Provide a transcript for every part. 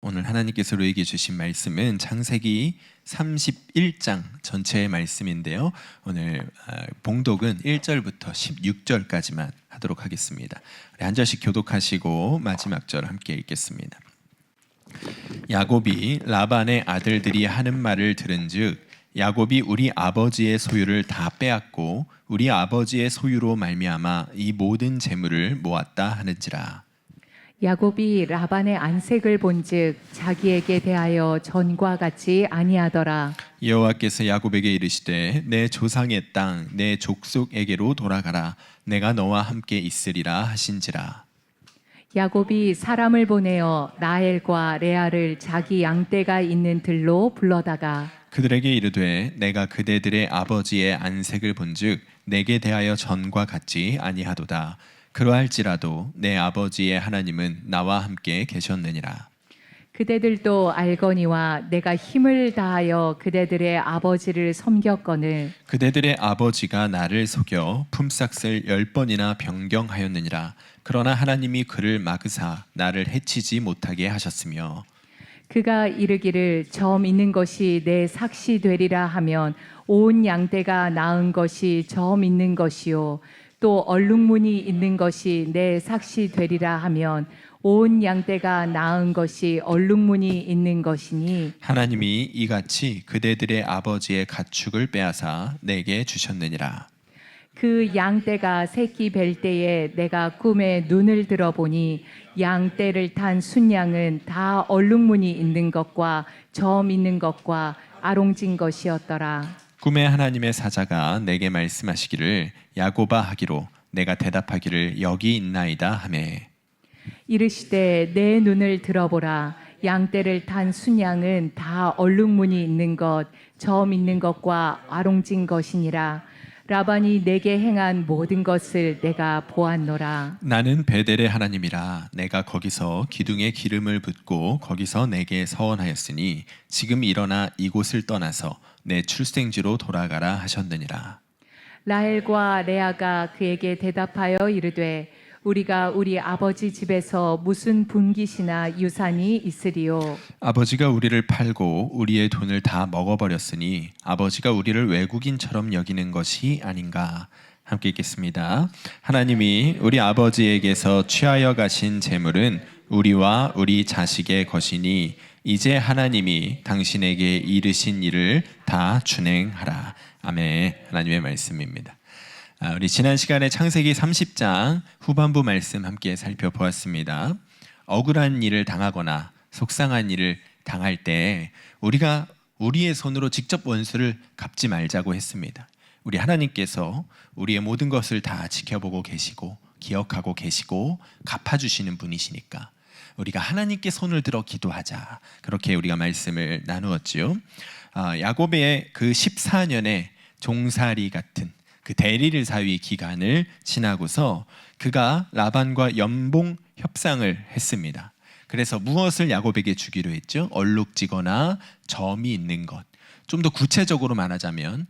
오늘 하나님께서 우리에게 주신 말씀은 창세기 31장 전체의 말씀인데요. 오늘 봉독은 1절부터 16절까지만 하도록 하겠습니다. 우리 한 절씩 교독하시고 마지막 절 함께 읽겠습니다. 야곱이 라반의 아들들이 하는 말을 들은즉 야곱이 우리 아버지의 소유를 다 빼앗고 우리 아버지의 소유로 말미암아 이 모든 재물을 모았다 하는지라. 야곱이 라반의 안색을 본즉 자기에게 대하여 전과 같이 아니하더라. 여호와께서 야곱에게 이르시되 내 조상의 땅 내 족속에게로 돌아가라. 내가 너와 함께 있으리라 하신지라. 야곱이 사람을 보내어 라헬과 레아를 자기 양떼가 있는 들로 불러다가 그들에게 이르되 내가 그대들의 아버지의 안색을 본즉 내게 대하여 전과 같지 아니하도다. 그러할지라도 내 아버지의 하나님은 나와 함께 계셨느니라. 그대들도 알거니와 내가 힘을 다하여 그대들의 아버지를 섬겼거늘 그대들의 아버지가 나를 속여 품삯을 10번이나 변경하였느니라. 그러나 하나님이 그를 막으사 나를 해치지 못하게 하셨으며 그가 이르기를 점 있는 것이 내 삭시 되리라 하면 온 양떼가 낳은 것이 점 있는 것이요 또 얼룩무늬 있는 것이 내 삭시 되리라 하면 온 양떼가 낳은 것이 얼룩무늬 있는 것이니 하나님이 이같이 그대들의 아버지의 가축을 빼앗아 내게 주셨느니라. 그 양떼가 새끼 뵐 때에 내가 꿈에 눈을 들어보니 양떼를 탄 순양은 다 얼룩무늬 있는 것과 점 있는 것과 아롱진 것이었더라. 꿈에 하나님의 사자가 내게 말씀하시기를 야곱아 하기로 내가 대답하기를 여기 있나이다 하매 이르시되 내 눈을 들어보라. 양떼를 탄 순양은 다 얼룩무늬 있는 것, 점 있는 것과 아롱진 것이니라. 라반이 내게 행한 모든 것을 내가 보았노라. 나는 베델의 하나님이라. 내가 거기서 기둥에 기름을 붓고 거기서 내게 서원하였으니 지금 일어나 이곳을 떠나서 내 출생지로 돌아가라 하셨느니라. 라헬과 레아가 그에게 대답하여 이르되 우리가 우리 아버지 집에서 무슨 분깃이나 유산이 있으리요. 아버지가 우리를 팔고 우리의 돈을 다 먹어버렸으니 아버지가 우리를 외국인처럼 여기는 것이 아닌가. 함께 읽겠습니다. 하나님이 우리 아버지에게서 취하여 가신 재물은 우리와 우리 자식의 것이니 이제 하나님이 당신에게 이르신 일을 다 준행하라. 아멘. 하나님의 말씀입니다. 우리 지난 시간에 창세기 30장 후반부 말씀 함께 살펴보았습니다. 억울한 일을 당하거나 속상한 일을 당할 때 우리가 우리의 손으로 직접 원수를 갚지 말자고 했습니다. 우리 하나님께서 우리의 모든 것을 다 지켜보고 계시고 기억하고 계시고 갚아주시는 분이시니까 우리가 하나님께 손을 들어 기도하자. 그렇게 우리가 말씀을 나누었지요. 야곱의 그 14년의 종살이 같은 그 대리를 사위 기간을 지나고서 그가 라반과 연봉 협상을 했습니다. 그래서 무엇을 야곱에게 주기로 했죠? 얼룩지거나 점이 있는 것. 좀 더 구체적으로 말하자면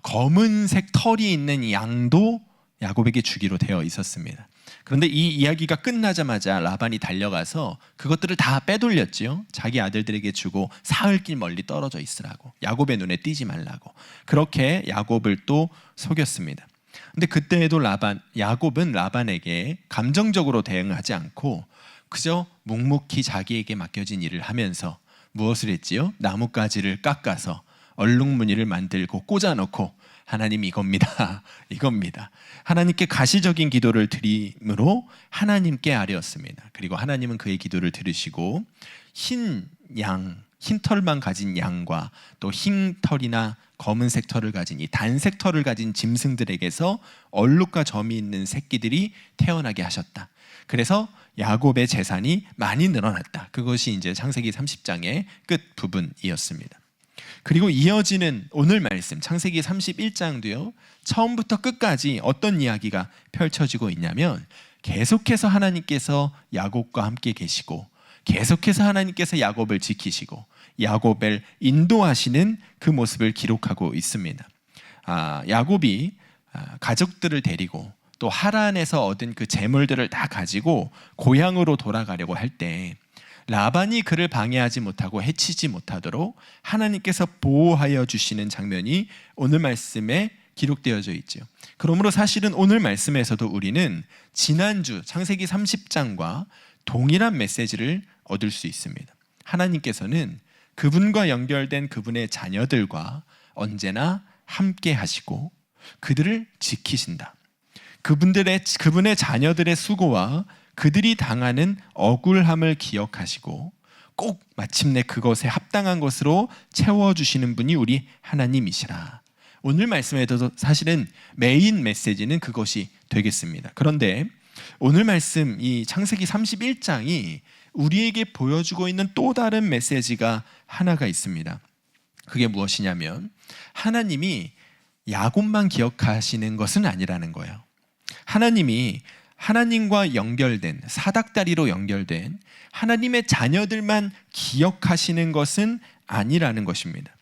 검은색 털이 있는 양도 야곱에게 주기로 되어 있었습니다. 그런데 이 이야기가 끝나자마자 라반이 달려가서 그것들을 다 빼돌렸지요. 자기 아들들에게 주고 사흘길 멀리 떨어져 있으라고, 야곱의 눈에 띄지 말라고. 그렇게 야곱을 또 속였습니다. 근데 그때에도 야곱은 라반에게 감정적으로 대응하지 않고 그저 묵묵히 자기에게 맡겨진 일을 하면서 무엇을 했지요? 나뭇가지를 깎아서 얼룩무늬를 만들고 꽂아놓고 하나님 이겁니다. 이겁니다. 하나님께 가시적인 기도를 드림으로 하나님께 아뢰었습니다. 그리고 하나님은 그의 기도를 들으시고 흰 털만 가진 양과 또 흰 털이나 검은색 털을 가진 이 단색 털을 가진 짐승들에게서 얼룩과 점이 있는 새끼들이 태어나게 하셨다. 그래서 야곱의 재산이 많이 늘어났다. 그것이 이제 창세기 30장의 끝 부분이었습니다. 그리고 이어지는 오늘 말씀 창세기 31장도요. 처음부터 끝까지 어떤 이야기가 펼쳐지고 있냐면 계속해서 하나님께서 야곱과 함께 계시고 계속해서 하나님께서 야곱을 지키시고 야곱을 인도하시는 그 모습을 기록하고 있습니다. 야곱이 가족들을 데리고 또 하란에서 얻은 그 재물들을 다 가지고 고향으로 돌아가려고 할 때 라반이 그를 방해하지 못하고 해치지 못하도록 하나님께서 보호하여 주시는 장면이 오늘 말씀에 기록되어져 있죠. 그러므로 사실은 오늘 말씀에서도 우리는 지난주 창세기 30장과 동일한 메시지를 얻을 수 있습니다. 하나님께서는 그분과 연결된 그분의 자녀들과 언제나 함께 하시고 그들을 지키신다. 그분의 자녀들의 수고와 그들이 당하는 억울함을 기억하시고 꼭 마침내 그것에 합당한 것으로 채워주시는 분이 우리 하나님이시라. 오늘 말씀에도 사실은 메인 메시지는 그것이 되겠습니다. 그런데 오늘 말씀 이 창세기 31장이 우리에게 보여주고 있는 또 다른 메시지가 하나가 있습니다. 그게 무엇이냐면 하나님이 야곱만 기억하시는 것은 아니라는 거예요. 하나님이 하나님과 연결된 사닥다리로 연결된 하나님의 자녀들만 기억하시는 것은 아니라는 것입니다.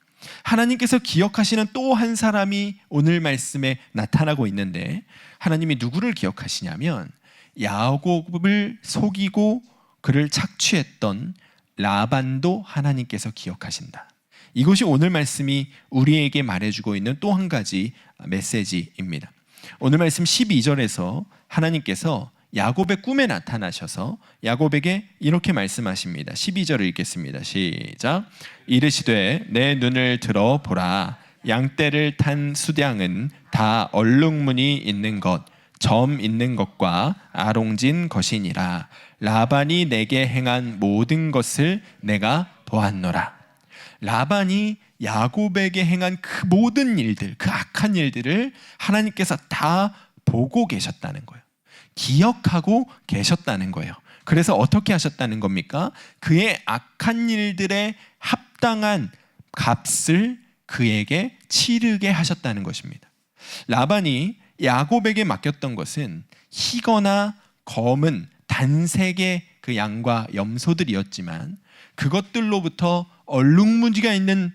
하나님께서 기억하시는 또 한 사람이 오늘 말씀에 나타나고 있는데 하나님이 누구를 기억하시냐면 야곱을 속이고 그를 착취했던 라반도 하나님께서 기억하신다. 이것이 오늘 말씀이 우리에게 말해주고 있는 또 한 가지 메시지입니다. 오늘 말씀 12절에서 하나님께서 야곱의 꿈에 나타나셔서 야곱에게 이렇게 말씀하십니다. 12절을 읽겠습니다. 시작. 이르시되 내 눈을 들어 보라. 양떼를 탄 수량은 다 얼룩무늬 있는 것, 점 있는 것과 아롱진 것이니라. 라반이 내게 행한 모든 것을 내가 보았노라. 라반이 야곱에게 행한 그 모든 일들, 그 악한 일들을 하나님께서 다 보고 계셨다는 거예요. 기억하고 계셨다는 거예요. 그래서 어떻게 하셨다는 겁니까? 그의 악한 일들에 합당한 값을 그에게 치르게 하셨다는 것입니다. 라반이 야곱에게 맡겼던 것은 희거나 검은 단색의 그 양과 염소들이었지만 그것들로부터 얼룩무늬가 있는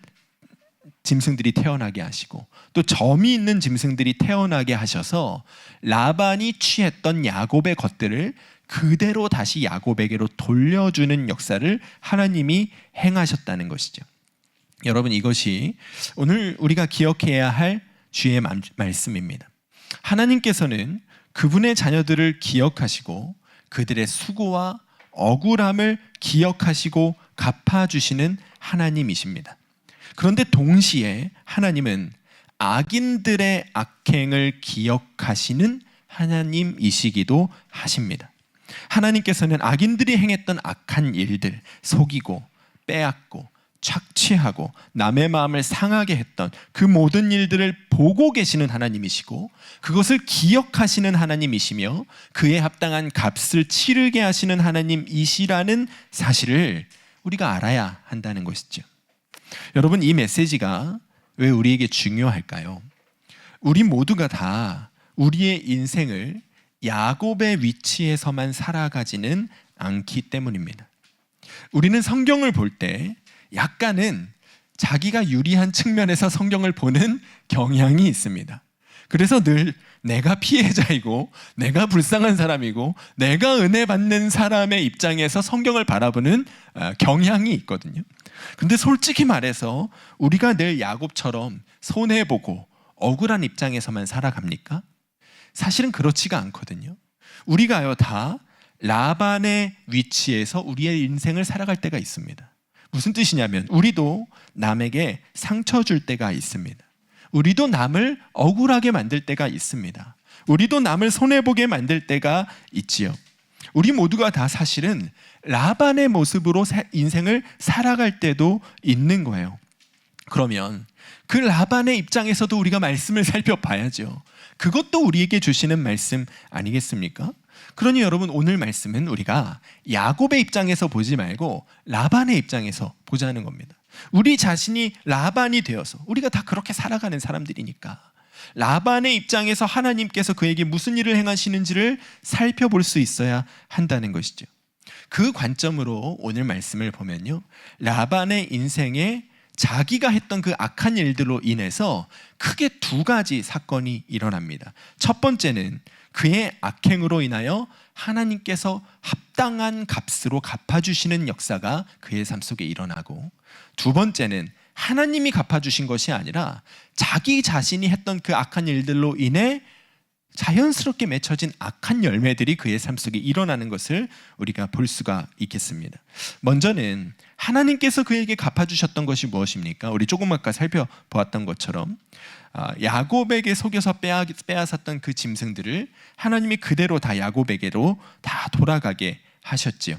짐승들이 태어나게 하시고 또 점이 있는 짐승들이 태어나게 하셔서 라반이 취했던 야곱의 것들을 그대로 다시 야곱에게로 돌려주는 역사를 하나님이 행하셨다는 것이죠. 여러분, 이것이 오늘 우리가 기억해야 할 주의 말씀입니다. 하나님께서는 그분의 자녀들을 기억하시고 그들의 수고와 억울함을 기억하시고 갚아주시는 하나님이십니다. 그런데 동시에 하나님은 악인들의 악행을 기억하시는 하나님이시기도 하십니다. 하나님께서는 악인들이 행했던 악한 일들, 속이고 빼앗고 착취하고 남의 마음을 상하게 했던 그 모든 일들을 보고 계시는 하나님이시고 그것을 기억하시는 하나님이시며 그에 합당한 값을 치르게 하시는 하나님이시라는 사실을 우리가 알아야 한다는 것이죠. 여러분, 이 메시지가 왜 우리에게 중요할까요? 우리 모두가 다 우리의 인생을 야곱의 위치에서만 살아가지는 않기 때문입니다. 우리는 성경을 볼 때 약간은 자기가 유리한 측면에서 성경을 보는 경향이 있습니다. 그래서 늘 내가 피해자이고 내가 불쌍한 사람이고 내가 은혜 받는 사람의 입장에서 성경을 바라보는 경향이 있거든요. 근데 솔직히 말해서 우리가 늘 야곱처럼 손해보고 억울한 입장에서만 살아갑니까? 사실은 그렇지가 않거든요. 우리가요 다 라반의 위치에서 우리의 인생을 살아갈 때가 있습니다. 무슨 뜻이냐면 우리도 남에게 상처 줄 때가 있습니다. 우리도 남을 억울하게 만들 때가 있습니다. 우리도 남을 손해보게 만들 때가 있지요. 우리 모두가 다 사실은 라반의 모습으로 인생을 살아갈 때도 있는 거예요. 그러면 그 라반의 입장에서도 우리가 말씀을 살펴봐야죠. 그것도 우리에게 주시는 말씀 아니겠습니까? 그러니 여러분, 오늘 말씀은 우리가 야곱의 입장에서 보지 말고 라반의 입장에서 보자는 겁니다. 우리 자신이 라반이 되어서 우리가 다 그렇게 살아가는 사람들이니까 라반의 입장에서 하나님께서 그에게 무슨 일을 행하시는지를 살펴볼 수 있어야 한다는 것이죠. 그 관점으로 오늘 말씀을 보면요, 라반의 인생에 자기가 했던 그 악한 일들로 인해서 크게 두 가지 사건이 일어납니다. 첫 번째는 그의 악행으로 인하여 하나님께서 합당한 값으로 갚아주시는 역사가 그의 삶 속에 일어나고, 두 번째는 하나님이 갚아주신 것이 아니라 자기 자신이 했던 그 악한 일들로 인해 자연스럽게 맺혀진 악한 열매들이 그의 삶 속에 일어나는 것을 우리가 볼 수가 있겠습니다. 먼저는 하나님께서 그에게 갚아주셨던 것이 무엇입니까? 우리 조금 아까 살펴보았던 것처럼 야곱에게 속여서 빼앗았던 그 짐승들을 하나님이 그대로 다 야곱에게로 다 돌아가게 하셨지요.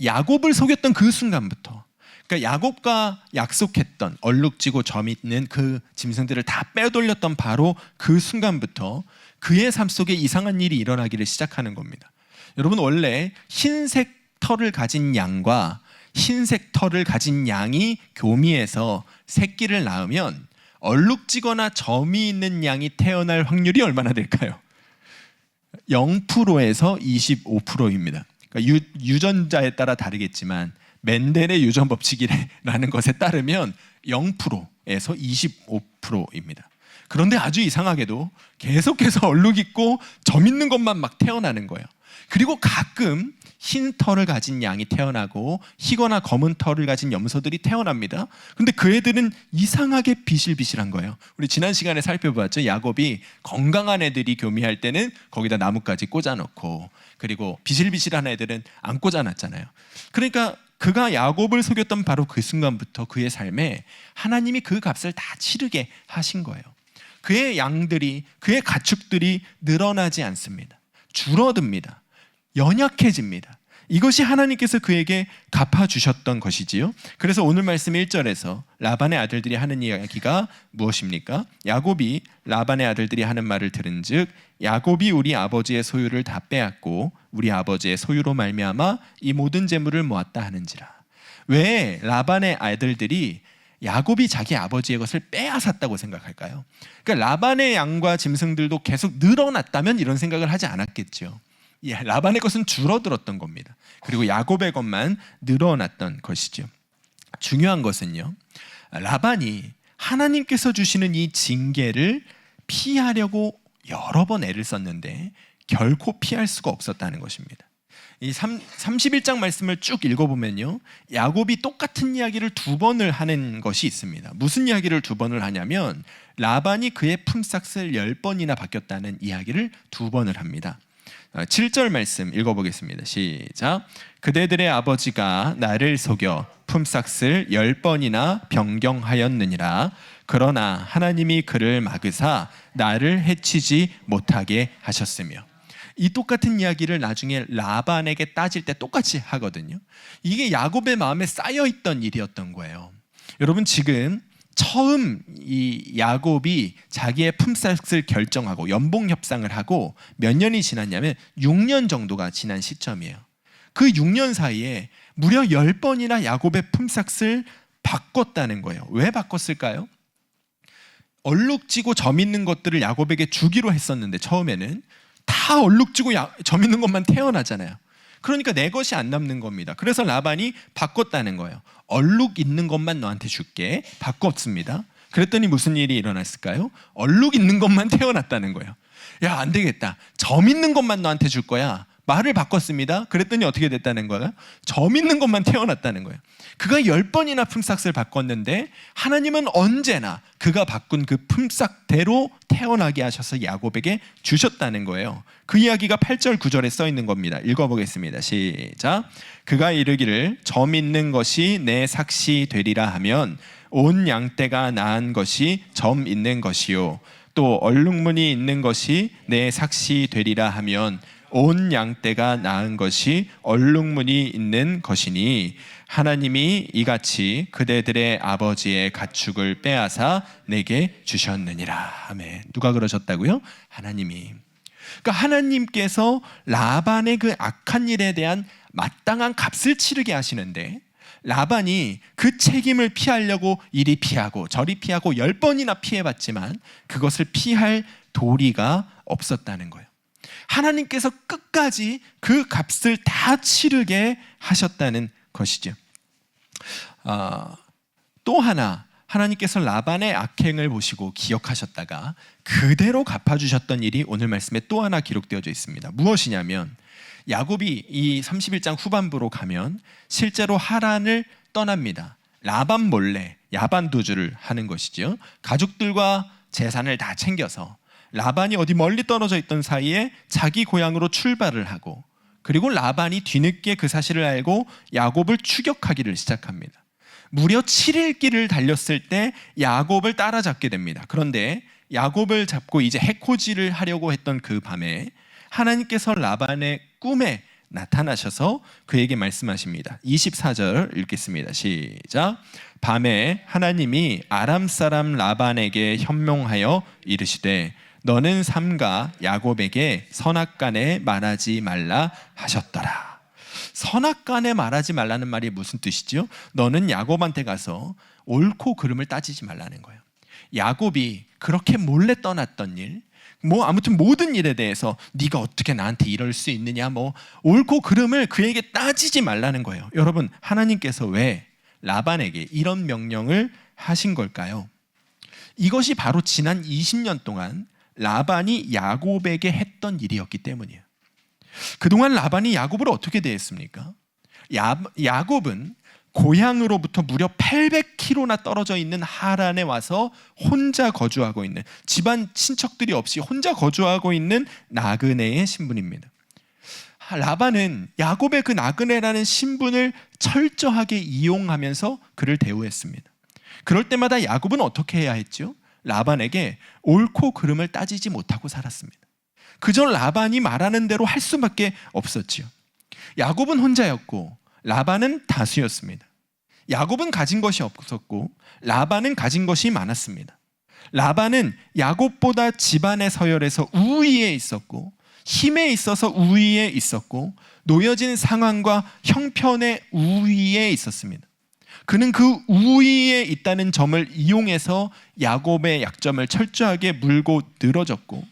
야곱을 속였던 그 순간부터, 그러니까 야곱과 약속했던 얼룩지고 점 있는 그 짐승들을 다 빼돌렸던 바로 그 순간부터 그의 삶 속에 이상한 일이 일어나기를 시작하는 겁니다. 여러분, 원래 흰색 털을 가진 양과 흰색 털을 가진 양이 교미해서 새끼를 낳으면 얼룩지거나 점이 있는 양이 태어날 확률이 얼마나 될까요? 0%에서 25%입니다. 그러니까 유전자에 따라 다르겠지만 멘델의 유전 법칙이라는 것에 따르면 0%에서 25%입니다. 그런데 아주 이상하게도 계속해서 얼룩 있고 점 있는 것만 막 태어나는 거예요. 그리고 가끔 흰 털을 가진 양이 태어나고 희거나 검은 털을 가진 염소들이 태어납니다. 근데 그 애들은 이상하게 비실비실한 거예요. 우리 지난 시간에 살펴봤죠. 야곱이 건강한 애들이 교미할 때는 거기다 나뭇가지 꽂아놓고, 그리고 비실비실한 애들은 안 꽂아놨잖아요. 그러니까 그가 야곱을 속였던 바로 그 순간부터 그의 삶에 하나님이 그 값을 다 치르게 하신 거예요. 그의 양들이, 그의 가축들이 늘어나지 않습니다. 줄어듭니다. 연약해집니다. 이것이 하나님께서 그에게 갚아주셨던 것이지요. 그래서 오늘 말씀 1절에서 라반의 아들들이 하는 이야기가 무엇입니까? 야곱이 라반의 아들들이 하는 말을 들은즉 야곱이 우리 아버지의 소유를 다 빼앗고 우리 아버지의 소유로 말미암아 이 모든 재물을 모았다 하는지라. 왜 라반의 아들들이 야곱이 자기 아버지의 것을 빼앗았다고 생각할까요? 그러니까 라반의 양과 짐승들도 계속 늘어났다면 이런 생각을 하지 않았겠죠. 라반의 것은 줄어들었던 겁니다. 그리고 야곱의 것만 늘어났던 것이죠. 중요한 것은요, 라반이 하나님께서 주시는 이 징계를 피하려고 여러 번 애를 썼는데 결코 피할 수가 없었다는 것입니다. 이 31장 말씀을 쭉 읽어보면요, 야곱이 똑같은 이야기를 두 번을 하는 것이 있습니다. 무슨 이야기를 두 번을 하냐면 라반이 그의 품삯을 10번이나 바뀌었다는 이야기를 두 번을 합니다. 7절 말씀 읽어보겠습니다. 시작. 그대들의 아버지가 나를 속여 품삯을 10번이나 변경하였느니라. 그러나 하나님이 그를 막으사 나를 해치지 못하게 하셨으며. 이 똑같은 이야기를 나중에 라반에게 따질 때 똑같이 하거든요. 이게 야곱의 마음에 쌓여있던 일이었던 거예요. 여러분, 지금 처음 이 야곱이 자기의 품삯을 결정하고 연봉 협상을 하고 몇 년이 지났냐면 6년 정도가 지난 시점이에요. 그 6년 사이에 무려 10번이나 야곱의 품삯을 바꿨다는 거예요. 왜 바꿨을까요? 얼룩지고 점 있는 것들을 야곱에게 주기로 했었는데 처음에는 다 얼룩지고 점 있는 것만 태어나잖아요. 그러니까 내 것이 안 남는 겁니다. 그래서 라반이 바꿨다는 거예요. 얼룩 있는 것만 너한테 줄게. 바꿨습니다. 그랬더니 무슨 일이 일어났을까요? 얼룩 있는 것만 태어났다는 거예요. 야, 안 되겠다. 점 있는 것만 너한테 줄 거야. 말을 바꿨습니다. 그랬더니 어떻게 됐다는 거예요? 점 있는 것만 태어났다는 거예요. 그가 10번이나 품삯을 바꿨는데 하나님은 언제나 그가 바꾼 그 품삯대로 태어나게 하셔서 야곱에게 주셨다는 거예요. 그 이야기가 8절 9절에 써 있는 겁니다. 읽어보겠습니다. 시작. 그가 이르기를 점 있는 것이 내 삭시 되리라 하면 온 양떼가 낳은 것이 점 있는 것이요 또 얼룩무늬 있는 것이 내 삭시 되리라 하면 온 양떼가 낳은 것이 얼룩무늬 있는 것이니 하나님이 이같이 그대들의 아버지의 가축을 빼앗아 내게 주셨느니라. 아멘. 누가 그러셨다고요? 하나님이. 그러니까 하나님께서 라반의 그 악한 일에 대한 마땅한 값을 치르게 하시는데 라반이 그 책임을 피하려고 이리 피하고 저리 피하고 10번이나 피해봤지만 그것을 피할 도리가 없었다는 거예요. 하나님께서 끝까지 그 값을 다 치르게 하셨다는 것이죠. 또 하나 하나님께서 라반의 악행을 보시고 기억하셨다가 그대로 갚아주셨던 일이 오늘 말씀에 또 하나 기록되어져 있습니다. 무엇이냐면 야곱이 이 31장 후반부로 가면 실제로 하란을 떠납니다. 라반 몰래 야반도주를 하는 것이죠. 가족들과 재산을 다 챙겨서 라반이 어디 멀리 떨어져 있던 사이에 자기 고향으로 출발을 하고, 그리고 라반이 뒤늦게 그 사실을 알고 야곱을 추격하기를 시작합니다. 무려 7일 길을 달렸을 때 야곱을 따라잡게 됩니다. 그런데 야곱을 잡고 이제 해코지를 하려고 했던 그 밤에 하나님께서 라반의 꿈에 나타나셔서 그에게 말씀하십니다. 24절 읽겠습니다. 시작. 밤에 하나님이 아람 사람 라반에게 현명하여 이르시되 너는 삼가 야곱에게 선악간에 말하지 말라 하셨더라. 선악간에 말하지 말라는 말이 무슨 뜻이죠? 너는 야곱한테 가서 옳고 그름을 따지지 말라는 거예요. 야곱이 그렇게 몰래 떠났던 일, 아무튼 모든 일에 대해서 네가 어떻게 나한테 이럴 수 있느냐, 옳고 그름을 그에게 따지지 말라는 거예요. 여러분, 하나님께서 왜 라반에게 이런 명령을 하신 걸까요? 이것이 바로 지난 20년 동안 라반이 야곱에게 했던 일이었기 때문이에요. 그동안 라반이 야곱을 어떻게 대했습니까? 야곱은 고향으로부터 무려 800km나 떨어져 있는 하란에 와서 혼자 거주하고 있는, 집안 친척들이 없이 혼자 거주하고 있는 나그네의 신분입니다. 라반은 야곱의 그 나그네라는 신분을 철저하게 이용하면서 그를 대우했습니다. 그럴 때마다 야곱은 어떻게 해야 했죠? 라반에게 옳고 그름을 따지지 못하고 살았습니다. 그저 라반이 말하는 대로 할 수밖에 없었지요. 야곱은 혼자였고 라반은 다수였습니다. 야곱은 가진 것이 없었고 라반은 가진 것이 많았습니다. 라반은 야곱보다 집안의 서열에서 우위에 있었고 힘에 있어서 우위에 있었고 놓여진 상황과 형편의 우위에 있었습니다. 그는 그 우위에 있다는 점을 이용해서 야곱의 약점을 철저하게 물고 늘어졌고,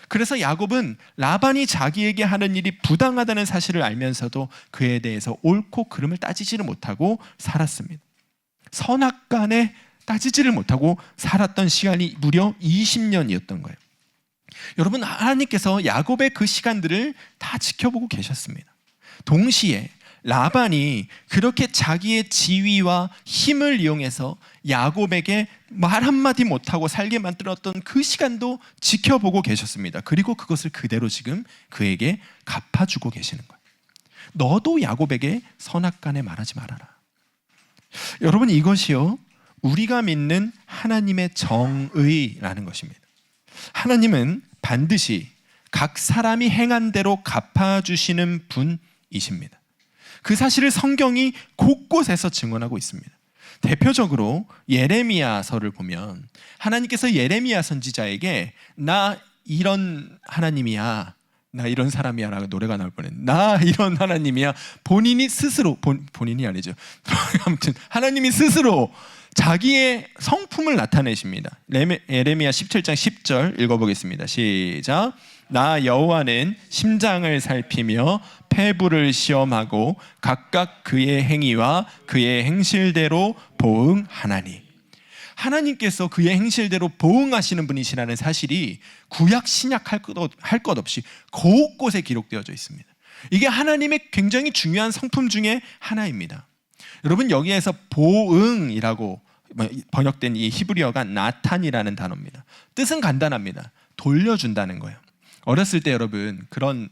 그래서 야곱은 라반이 자기에게 하는 일이 부당하다는 사실을 알면서도 그에 대해서 옳고 그름을 따지지를 못하고 살았습니다. 선악간에 따지지를 못하고 살았던 시간이 무려 20년이었던 거예요. 여러분, 하나님께서 야곱의 그 시간들을 다 지켜보고 계셨습니다. 동시에 라반이 그렇게 자기의 지위와 힘을 이용해서 야곱에게 말 한마디 못하고 살게 만들었던 그 시간도 지켜보고 계셨습니다. 그리고 그것을 그대로 지금 그에게 갚아주고 계시는 거예요. 너도 야곱에게 선악간에 말하지 말아라. 여러분, 이것이요 우리가 믿는 하나님의 정의라는 것입니다. 하나님은 반드시 각 사람이 행한 대로 갚아주시는 분이십니다. 그 사실을 성경이 곳곳에서 증언하고 있습니다. 대표적으로 예레미야서를 보면 하나님께서 예레미야 선지자에게 나 이런 하나님이야, 나 이런 사람이야 라고 노래가 나올 뻔했는데, 나 이런 하나님이야, 본인이 스스로 본인이 아니죠. 아무튼 하나님이 스스로 자기의 성품을 나타내십니다. 예레미야 17장 10절 읽어보겠습니다. 시작. 나 여호와는 심장을 살피며 폐부를 시험하고 각각 그의 행위와 그의 행실대로 보응하나니. 하나님께서 그의 행실대로 보응하시는 분이시라는 사실이 구약 신약 할 것 없이 곳곳에 기록되어져 있습니다. 이게 하나님의 굉장히 중요한 성품 중에 하나입니다. 여러분, 여기에서 보응이라고 번역된 이 히브리어가 나탄이라는 단어입니다. 뜻은 간단합니다. 돌려준다는 거예요. 어렸을 때 여러분 그런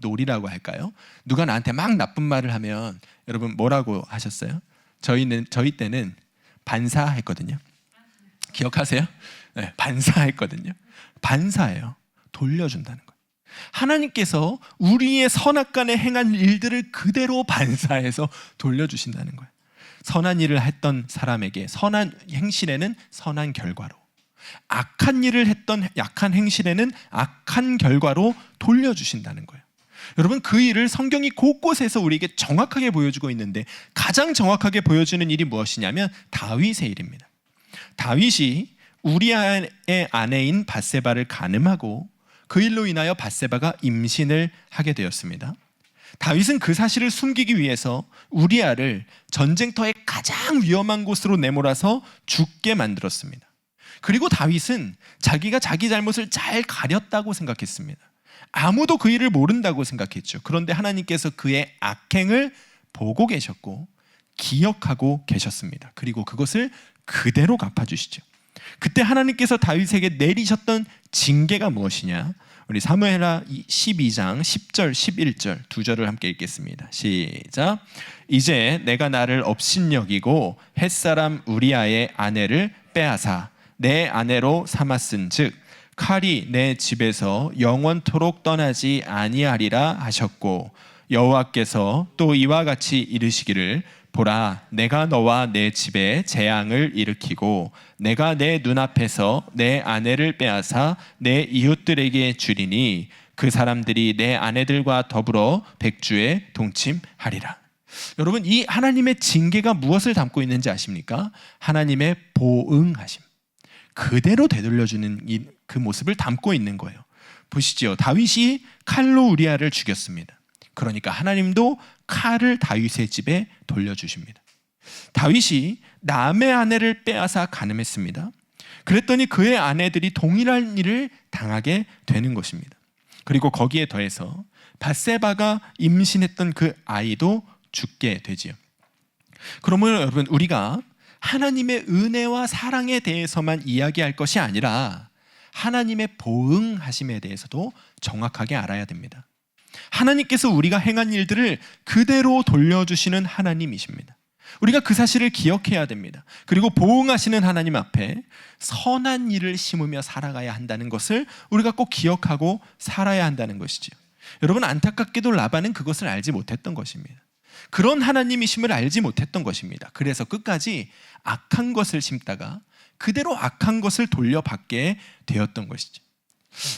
놀이라고 할까요? 누가 나한테 막 나쁜 말을 하면 여러분 뭐라고 하셨어요? 저희 때는 반사했거든요. 기억하세요? 네, 반사했거든요. 반사예요. 돌려준다는 거예요. 하나님께서 우리의 선악간에 행한 일들을 그대로 반사해서 돌려주신다는 거예요. 선한 일을 했던 사람에게 선한 행실에는 선한 결과로, 악한 일을 했던 약한 행실에는 악한 결과로 돌려주신다는 거예요. 여러분, 그 일을 성경이 곳곳에서 우리에게 정확하게 보여주고 있는데 가장 정확하게 보여주는 일이 무엇이냐면 다윗의 일입니다. 다윗이 우리아의 아내인 밧세바를 간음하고 그 일로 인하여 밧세바가 임신을 하게 되었습니다. 다윗은 그 사실을 숨기기 위해서 우리아를 전쟁터의 가장 위험한 곳으로 내몰아서 죽게 만들었습니다. 그리고 다윗은 자기가 자기 잘못을 잘 가렸다고 생각했습니다. 아무도 그 일을 모른다고 생각했죠. 그런데 하나님께서 그의 악행을 보고 계셨고 기억하고 계셨습니다. 그리고 그것을 그대로 갚아주시죠. 그때 하나님께서 다윗에게 내리셨던 징계가 무엇이냐? 우리 사무엘하 12장 10절 11절 두 절을 함께 읽겠습니다. 시작. 이제 내가 나를 업신여기고 햇사람 우리아의 아내를 빼앗아 내 아내로 삼았은즉 칼이 내 집에서 영원토록 떠나지 아니하리라 하셨고 여호와께서 또 이와 같이 이르시기를 보라 내가 너와 내 집에 재앙을 일으키고 내가 내 눈앞에서 내 아내를 빼앗아 내 이웃들에게 주리니 그 사람들이 내 아내들과 더불어 백주에 동침하리라. 여러분, 이 하나님의 징계가 무엇을 담고 있는지 아십니까? 하나님의 보응하심, 그대로 되돌려주는 그 모습을 담고 있는 거예요. 보시죠. 다윗이 칼로 우리아를 죽였습니다. 그러니까 하나님도 칼을 다윗의 집에 돌려주십니다. 다윗이 남의 아내를 빼앗아 간음했습니다. 그랬더니 그의 아내들이 동일한 일을 당하게 되는 것입니다. 그리고 거기에 더해서 밧세바가 임신했던 그 아이도 죽게 되지요. 그러면 여러분, 우리가 하나님의 은혜와 사랑에 대해서만 이야기할 것이 아니라 하나님의 보응하심에 대해서도 정확하게 알아야 됩니다. 하나님께서 우리가 행한 일들을 그대로 돌려주시는 하나님이십니다. 우리가 그 사실을 기억해야 됩니다. 그리고 보응하시는 하나님 앞에 선한 일을 심으며 살아가야 한다는 것을 우리가 꼭 기억하고 살아야 한다는 것이죠. 여러분, 안타깝게도 라반은 그것을 알지 못했던 것입니다. 그런 하나님이심을 알지 못했던 것입니다. 그래서 끝까지 악한 것을 심다가 그대로 악한 것을 돌려받게 되었던 것이죠.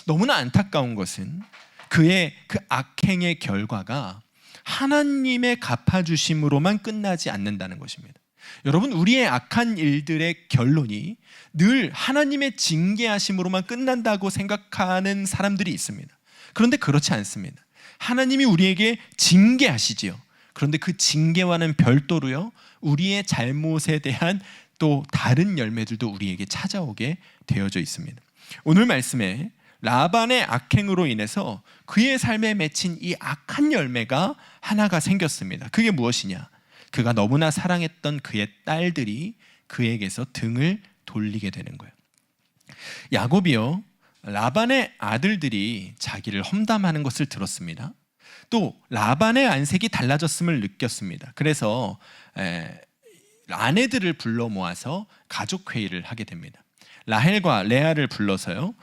너무나 안타까운 것은 그의 그 악행의 결과가 하나님의 갚아주심으로만 끝나지 않는다는 것입니다. 여러분, 우리의 악한 일들의 결론이 늘 하나님의 징계하심으로만 끝난다고 생각하는 사람들이 있습니다. 그런데 그렇지 않습니다. 하나님이 우리에게 징계하시지요. 그런데 그 징계와는 별도로요, 우리의 잘못에 대한 또 다른 열매들도 우리에게 찾아오게 되어져 있습니다. 오늘 말씀에 라반의 악행으로 인해서 그의 삶에 맺힌 이 악한 열매가 하나가 생겼습니다. 그게 무엇이냐? 그가 너무나 사랑했던 그의 딸들이 그에게서 등을 돌리게 되는 거예요. 야곱이요, 라반의 아들들이 자기를 험담하는 것을 들었습니다. 또 라반의 안색이 달라졌음을 느꼈습니다. 그래서 아내들을 불러 모아서 가족 회의를 하게 됩니다. 라헬과 레아를 불러서요,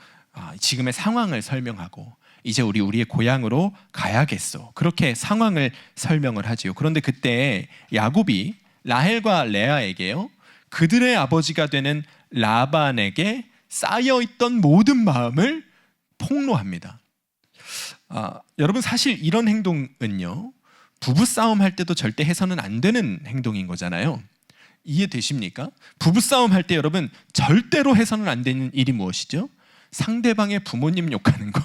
지금의 상황을 설명하고 이제 우리의 고향으로 가야겠어, 그렇게 상황을 설명을 하지요. 그런데 그때 야곱이 라헬과 레아에게요, 그들의 아버지가 되는 라반에게 쌓여있던 모든 마음을 폭로합니다. 여러분, 사실 이런 행동은요, 부부싸움 할 때도 절대 해서는 안 되는 행동인 거잖아요. 이해되십니까? 부부싸움 할 때 여러분, 절대로 해서는 안 되는 일이 무엇이죠? 상대방의 부모님 욕하는 거.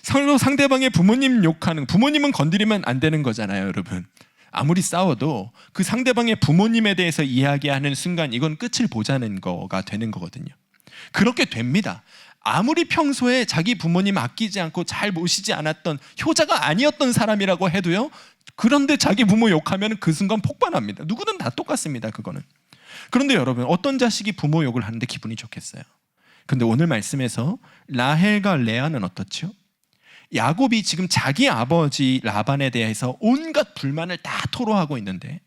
서로 상대방의 부모님 욕하는, 부모님은 건드리면 안 되는 거잖아요, 여러분. 아무리 싸워도 그 상대방의 부모님에 대해서 이야기하는 순간 이건 끝을 보자는 거가 되는 거거든요. 그렇게 됩니다. 아무리 평소에 자기 부모님 아끼지 않고 잘 모시지 않았던, 효자가 아니었던 사람이라고 해도요, 그런데 자기 부모 욕하면 그 순간 폭발합니다. 누구든 다 똑같습니다, 그거는. 그런데 여러분, 어떤 자식이 부모 욕을 하는데 기분이 좋겠어요? 근데 오늘 말씀에서 라헬과 레아는 어떻죠? 야곱이 지금 자기 아버지 라반에 대해서 온갖 불만을 다 토로하고 있는데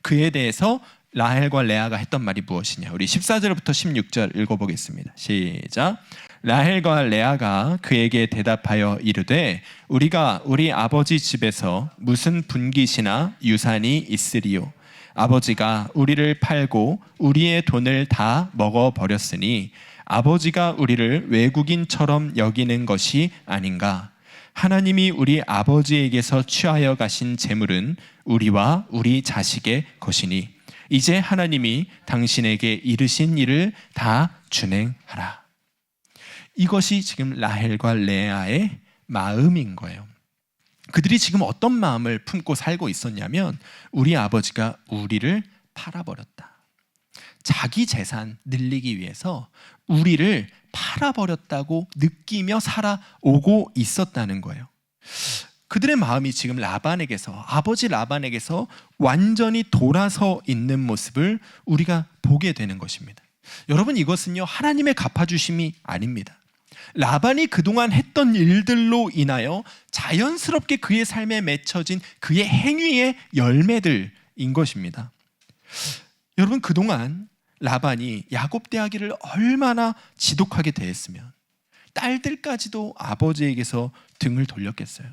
그에 대해서 라헬과 레아가 했던 말이 무엇이냐? 우리 14절부터 16절 읽어보겠습니다. 시작. 라헬과 레아가 그에게 대답하여 이르되 우리가 우리 아버지 집에서 무슨 분깃이나 유산이 있으리요? 아버지가 우리를 팔고 우리의 돈을 다 먹어버렸으니 아버지가 우리를 외국인처럼 여기는 것이 아닌가? 하나님이 우리 아버지에게서 취하여 가신 재물은 우리와 우리 자식의 것이니 이제 하나님이 당신에게 이르신 일을 다 준행하라. 이것이 지금 라헬과 레아의 마음인 거예요. 그들이 지금 어떤 마음을 품고 살고 있었냐면 우리 아버지가 우리를 팔아버렸다. 자기 재산 늘리기 위해서 우리를 팔아버렸다고 느끼며 살아오고 있었다는 거예요. 그들의 마음이 지금 아버지 라반에게서 완전히 돌아서 있는 모습을 우리가 보게 되는 것입니다. 여러분, 이것은요, 하나님의 갚아주심이 아닙니다. 라반이 그동안 했던 일들로 인하여 자연스럽게 그의 삶에 맺혀진 그의 행위의 열매들인 것입니다. 여러분, 그동안 라반이 야곱 대하기를 얼마나 지독하게 대했으면 딸들까지도 아버지에게서 등을 돌렸겠어요.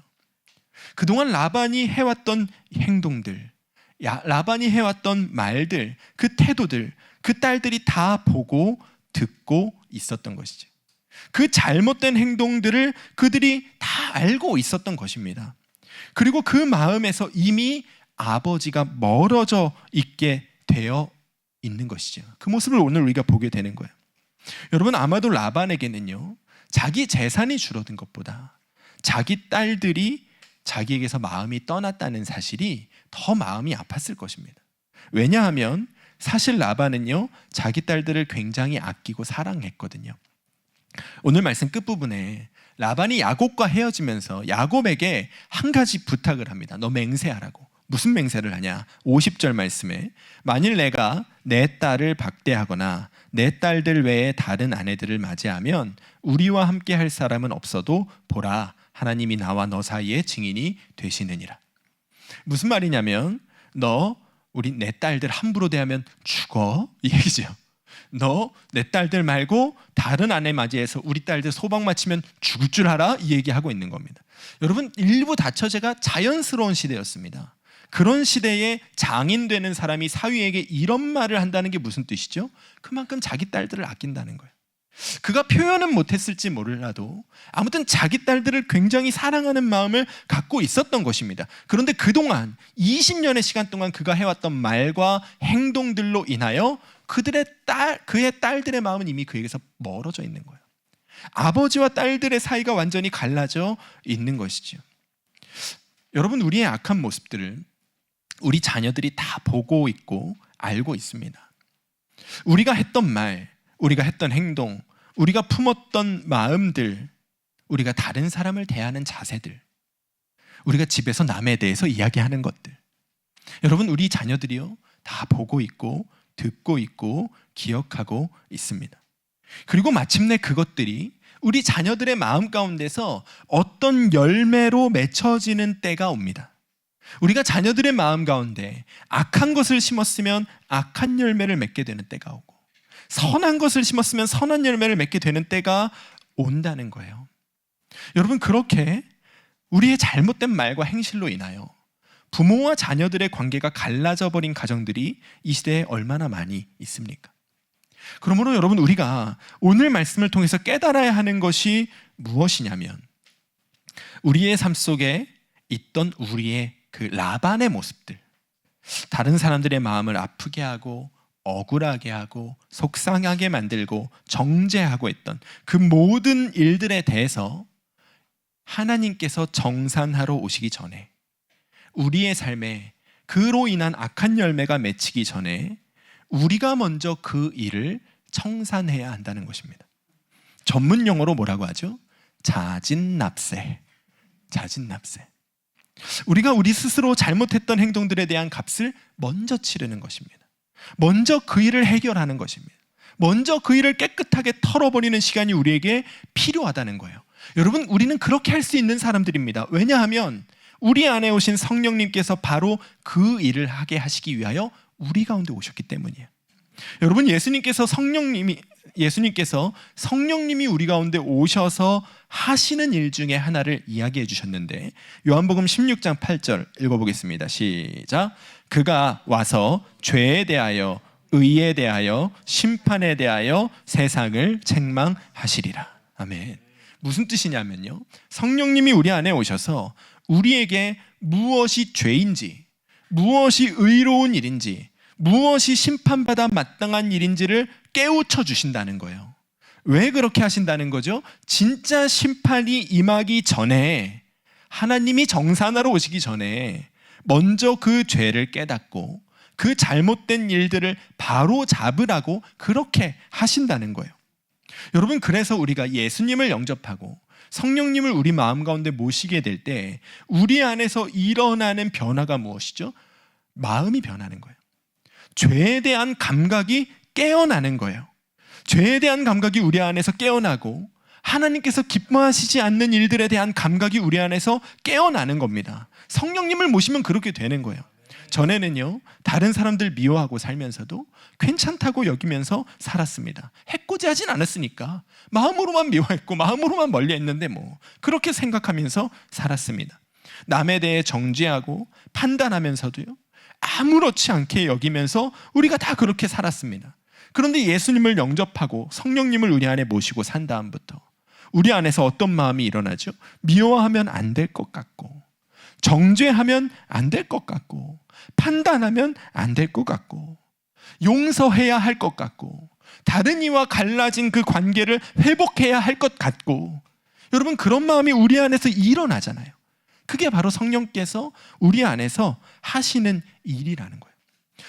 그동안 라반이 해왔던 행동들, 라반이 해왔던 말들, 그 태도들, 그 딸들이 다 보고 듣고 있었던 것이죠. 그 잘못된 행동들을 그들이 다 알고 있었던 것입니다. 그리고 그 마음에서 이미 아버지가 멀어져 있게 되어 있는 것이죠. 그 모습을 오늘 우리가 보게 되는 거예요. 여러분, 아마도 라반에게는요, 자기 재산이 줄어든 것보다 자기 딸들이 자기에게서 마음이 떠났다는 사실이 더 마음이 아팠을 것입니다. 왜냐하면 사실 라반은요, 자기 딸들을 굉장히 아끼고 사랑했거든요. 오늘 말씀 끝부분에 라반이 야곱과 헤어지면서 야곱에게 한 가지 부탁을 합니다. 너 맹세하라고. 무슨 맹세를 하냐? 50절 말씀에 만일 내가 내 딸을 박대하거나 내 딸들 외에 다른 아내들을 맞이하면 우리와 함께 할 사람은 없어도 보라, 하나님이 나와 너 사이에 증인이 되시느니라. 무슨 말이냐면 우리 내 딸들 함부로 대하면 죽어, 이 얘기죠. 너 내 딸들 말고 다른 아내 맞이해서 우리 딸들 소방 맞히면 죽을 줄 알아? 이 얘기하고 있는 겁니다. 여러분, 일부 다처제가 자연스러운 시대였습니다. 그런 시대에 장인되는 사람이 사위에게 이런 말을 한다는 게 무슨 뜻이죠? 그만큼 자기 딸들을 아낀다는 거예요. 그가 표현은 못했을지 몰라도 아무튼 자기 딸들을 굉장히 사랑하는 마음을 갖고 있었던 것입니다. 그런데 그동안 20년의 시간 동안 그가 해왔던 말과 행동들로 인하여 그의 딸들의 마음은 이미 그에게서 멀어져 있는 거예요. 아버지와 딸들의 사이가 완전히 갈라져 있는 것이죠. 여러분, 우리의 악한 모습들을 우리 자녀들이 다 보고 있고 알고 있습니다. 우리가 했던 말, 우리가 했던 행동, 우리가 품었던 마음들, 우리가 다른 사람을 대하는 자세들, 우리가 집에서 남에 대해서 이야기하는 것들, 여러분, 우리 자녀들이요, 다 보고 있고 듣고 있고 기억하고 있습니다. 그리고 마침내 그것들이 우리 자녀들의 마음 가운데서 어떤 열매로 맺혀지는 때가 옵니다. 우리가 자녀들의 마음 가운데 악한 것을 심었으면 악한 열매를 맺게 되는 때가 오고, 선한 것을 심었으면 선한 열매를 맺게 되는 때가 온다는 거예요. 여러분, 그렇게 우리의 잘못된 말과 행실로 인하여 부모와 자녀들의 관계가 갈라져 버린 가정들이 이 시대에 얼마나 많이 있습니까? 그러므로 여러분, 우리가 오늘 말씀을 통해서 깨달아야 하는 것이 무엇이냐면, 우리의 삶 속에 있던 우리의 그 라반의 모습들, 다른 사람들의 마음을 아프게 하고 억울하게 하고 속상하게 만들고 정죄하고 했던 그 모든 일들에 대해서 하나님께서 정산하러 오시기 전에, 우리의 삶에 그로 인한 악한 열매가 맺히기 전에 우리가 먼저 그 일을 청산해야 한다는 것입니다. 전문 용어로 뭐라고 하죠? 자진납세. 자진납세. 우리가 우리 스스로 잘못했던 행동들에 대한 값을 먼저 치르는 것입니다. 먼저 그 일을 해결하는 것입니다. 먼저 그 일을 깨끗하게 털어버리는 시간이 우리에게 필요하다는 거예요. 여러분, 우리는 그렇게 할 수 있는 사람들입니다. 왜냐하면 우리 안에 오신 성령님께서 바로 그 일을 하게 하시기 위하여 우리 가운데 오셨기 때문이에요. 여러분, 예수님께서 성령님이 우리 가운데 오셔서 하시는 일 중에 하나를 이야기해 주셨는데, 요한복음 16장 8절 읽어보겠습니다. 시작. 그가 와서 죄에 대하여 의에 대하여 심판에 대하여 세상을 책망하시리라. 아멘. 무슨 뜻이냐면요, 성령님이 우리 안에 오셔서 우리에게 무엇이 죄인지, 무엇이 의로운 일인지, 무엇이 심판받아 마땅한 일인지를 깨우쳐 주신다는 거예요. 왜 그렇게 하신다는 거죠? 진짜 심판이 임하기 전에 하나님이 정산하러 오시기 전에 먼저 그 죄를 깨닫고 그 잘못된 일들을 바로 잡으라고 그렇게 하신다는 거예요. 여러분, 그래서 우리가 예수님을 영접하고 성령님을 우리 마음 가운데 모시게 될 때 우리 안에서 일어나는 변화가 무엇이죠? 마음이 변하는 거예요. 죄에 대한 감각이 깨어나는 거예요. 죄에 대한 감각이 우리 안에서 깨어나고 하나님께서 기뻐하시지 않는 일들에 대한 감각이 우리 안에서 깨어나는 겁니다. 성령님을 모시면 그렇게 되는 거예요. 전에는요, 다른 사람들 미워하고 살면서도 괜찮다고 여기면서 살았습니다. 해코지하진 않았으니까 마음으로만 미워했고 마음으로만 멀리했는데 뭐 그렇게 생각하면서 살았습니다. 남에 대해 정죄하고 판단하면서도요, 아무렇지 않게 여기면서 우리가 다 그렇게 살았습니다. 그런데 예수님을 영접하고 성령님을 우리 안에 모시고 산 다음부터 우리 안에서 어떤 마음이 일어나죠? 미워하면 안 될 것 같고, 정죄하면 안 될 것 같고, 판단하면 안 될 것 같고, 용서해야 할 것 같고, 다른 이와 갈라진 그 관계를 회복해야 할 것 같고, 여러분, 그런 마음이 우리 안에서 일어나잖아요. 그게 바로 성령께서 우리 안에서 하시는 일이라는 거예요.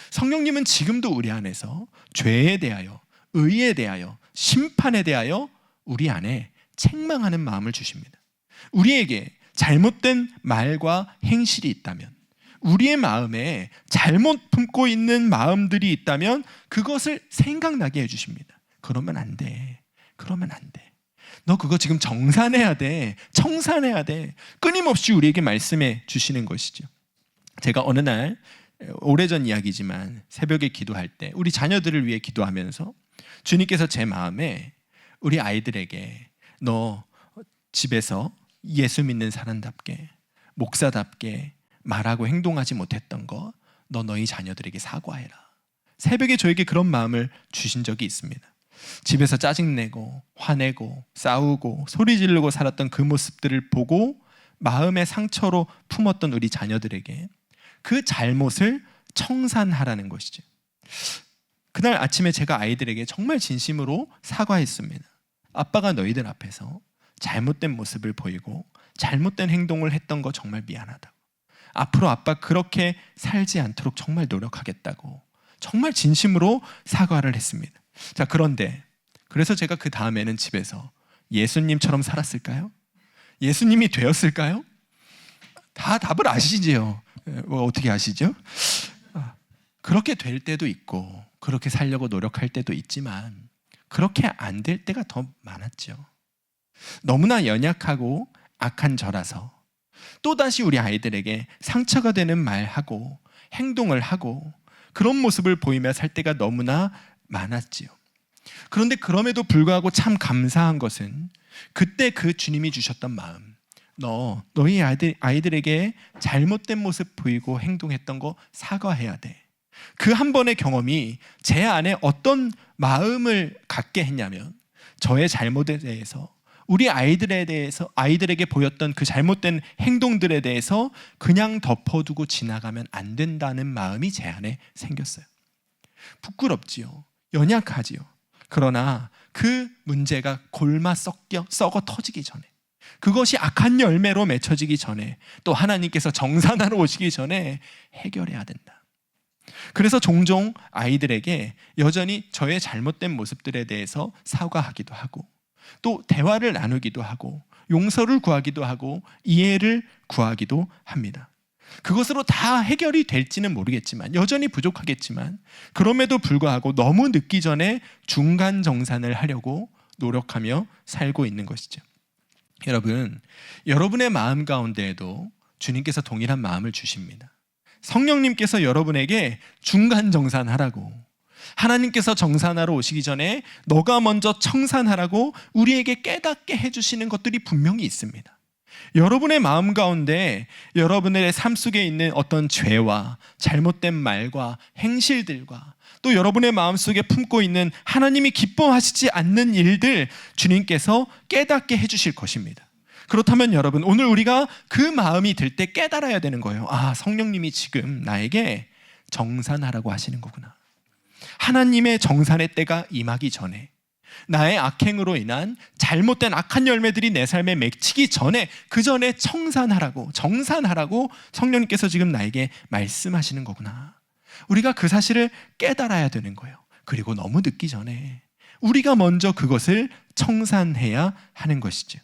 성령님은 지금도 우리 안에서 죄에 대하여, 의에 대하여, 심판에 대하여 우리 안에 책망하는 마음을 주십니다. 우리에게 잘못된 말과 행실이 있다면, 우리의 마음에 잘못 품고 있는 마음들이 있다면 그것을 생각나게 해주십니다. 그러면 안 돼. 그러면 안 돼. 너 그거 지금 정산해야 돼. 청산해야 돼. 끊임없이 우리에게 말씀해 주시는 것이죠. 제가 어느 날, 오래전 이야기지만 새벽에 기도할 때 우리 자녀들을 위해 기도하면서 주님께서 제 마음에 우리 아이들에게 너 집에서 예수 믿는 사람답게, 목사답게 말하고 행동하지 못했던 거 너 너희 자녀들에게 사과해라. 새벽에 저에게 그런 마음을 주신 적이 있습니다. 집에서 짜증내고 화내고 싸우고 소리 지르고 살았던 그 모습들을 보고 마음의 상처로 품었던 우리 자녀들에게 그 잘못을 청산하라는 것이죠. 그날 아침에 제가 아이들에게 정말 진심으로 사과했습니다. 아빠가 너희들 앞에서 잘못된 모습을 보이고 잘못된 행동을 했던 거 정말 미안하다고, 앞으로 아빠 그렇게 살지 않도록 정말 노력하겠다고 정말 진심으로 사과를 했습니다. 자, 그런데 그래서 제가 그 다음에는 집에서 예수님처럼 살았을까요? 예수님이 되었을까요? 다 답을 아시지요? 어떻게 아시죠? 그렇게 될 때도 있고 그렇게 살려고 노력할 때도 있지만 그렇게 안 될 때가 더 많았죠. 너무나 연약하고 악한 저라서 또다시 우리 아이들에게 상처가 되는 말하고 행동을 하고 그런 모습을 보이며 살 때가 너무나 많았지요. 그런데 그럼에도 불구하고 참 감사한 것은 그때 그 주님이 주셨던 마음, 너희 아이들에게 잘못된 모습 보이고 행동했던 거 사과해야 돼. 그 한 번의 경험이 제 안에 어떤 마음을 갖게 했냐면, 저의 잘못에 대해서, 우리 아이들에게 보였던 그 잘못된 행동들에 대해서 그냥 덮어두고 지나가면 안 된다는 마음이 제 안에 생겼어요. 부끄럽지요. 연약하지요. 그러나 그 문제가 골마 썩어 터지기 전에, 그것이 악한 열매로 맺혀지기 전에, 또 하나님께서 정산하러 오시기 전에 해결해야 된다. 그래서 종종 아이들에게 여전히 저의 잘못된 모습들에 대해서 사과하기도 하고, 또 대화를 나누기도 하고, 용서를 구하기도 하고, 이해를 구하기도 합니다. 그것으로 다 해결이 될지는 모르겠지만, 여전히 부족하겠지만, 그럼에도 불구하고 너무 늦기 전에 중간 정산을 하려고 노력하며 살고 있는 것이죠. 여러분, 여러분의 마음 가운데에도 주님께서 동일한 마음을 주십니다. 성령님께서 여러분에게 중간 정산하라고, 하나님께서 정산하러 오시기 전에 너가 먼저 청산하라고 우리에게 깨닫게 해주시는 것들이 분명히 있습니다. 여러분의 마음 가운데 여러분의 삶 속에 있는 어떤 죄와 잘못된 말과 행실들과, 또 여러분의 마음속에 품고 있는 하나님이 기뻐하시지 않는 일들, 주님께서 깨닫게 해주실 것입니다. 그렇다면 여러분, 오늘 우리가 그 마음이 들 때 깨달아야 되는 거예요. 아, 성령님이 지금 나에게 정산하라고 하시는 거구나. 하나님의 정산의 때가 임하기 전에, 나의 악행으로 인한 잘못된 악한 열매들이 내 삶에 맺히기 전에 그 전에 정산하라고 성령님께서 지금 나에게 말씀하시는 거구나. 우리가 그 사실을 깨달아야 되는 거예요. 그리고 너무 늦기 전에 우리가 먼저 그것을 청산해야 하는 것이죠.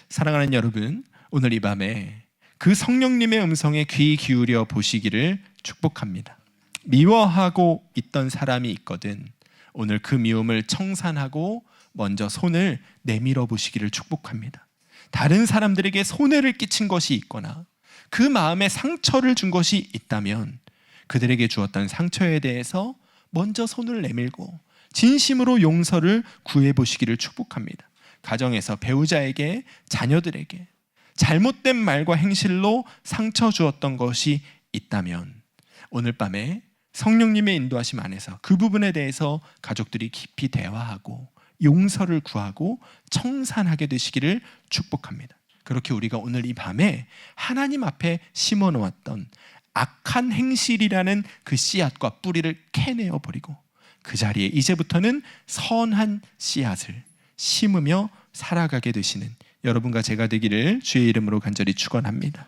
사랑하는 여러분, 오늘 이 밤에 그 성령님의 음성에 귀 기울여 보시기를 축복합니다. 미워하고 있던 사람이 있거든 오늘 그 미움을 청산하고 먼저 손을 내밀어 보시기를 축복합니다. 다른 사람들에게 손해를 끼친 것이 있거나 그 마음에 상처를 준 것이 있다면 그들에게 주었던 상처에 대해서 먼저 손을 내밀고 진심으로 용서를 구해 보시기를 축복합니다. 가정에서 배우자에게, 자녀들에게 잘못된 말과 행실로 상처 주었던 것이 있다면 오늘 밤에 성령님의 인도하심 안에서 그 부분에 대해서 가족들이 깊이 대화하고 용서를 구하고 청산하게 되시기를 축복합니다. 그렇게 우리가 오늘 이 밤에 하나님 앞에 심어 놓았던 악한 행실이라는 그 씨앗과 뿌리를 캐내어 버리고 그 자리에 이제부터는 선한 씨앗을 심으며 살아가게 되시는 여러분과 제가 되기를 주의 이름으로 간절히 축원합니다.